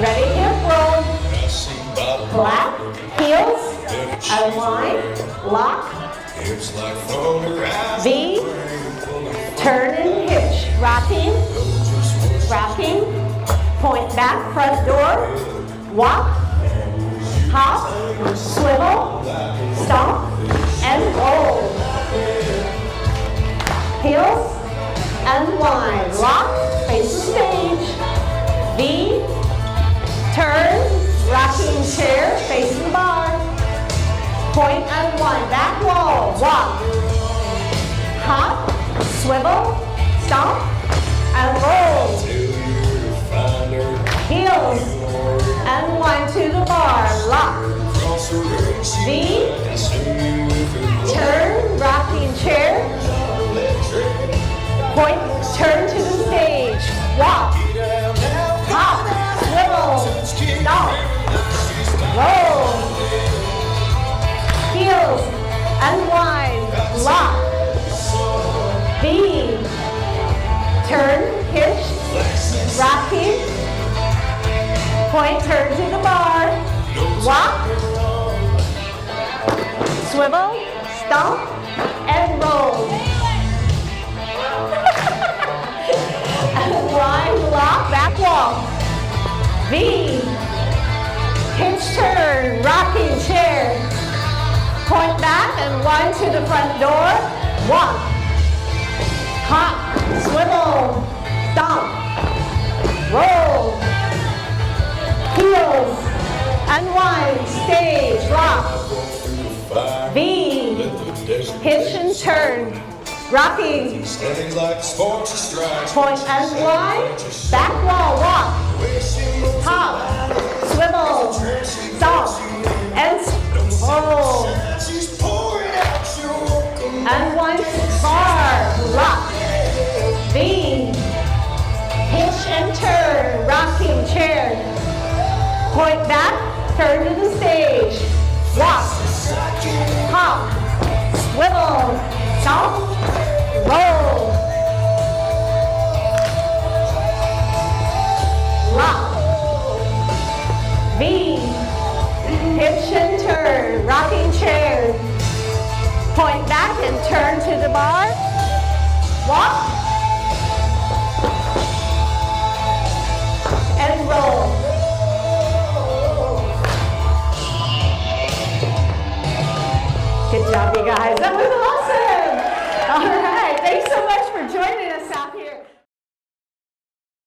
Ready, hip roll. Clap, heels, unwind, lock, V, turn and hitch. Rocking, rocking, point back, front door, walk, hop, swivel, stomp, and roll. Heels, unwind, lock, face the stage, V, turn, rocking chair, facing bar, point, unwind, back wall, walk, hop, swivel, stomp, and roll. Heels, unwind to the bar, lock, V, turn, rocking chair, point, turn to the stage, walk, hop, swivel, stomp, roll. Heels, unwind, lock, V, turn, hitch, rocking, point, turn to the bar, walk, swivel, stomp, and roll. Unwind, lock, back wall, V, hitch, turn, rocking chair, point back and wind to the front door, walk, hop, swivel, stomp, roll, heels, unwind, stage, lock, V, hitch and turn, rocking, point and wind, back wall, walk, hop, swivel, stomp, and roll. Unwind, bar, lock, V, hitch and turn, rocking chair, point back, turn to the stage, walk, hop, swivel, stomp, roll, lock, V, hitch and turn, rocking chair, point back and turn to the bar, walk, and roll. Good job, you guys. That was awesome. All right, thanks so much.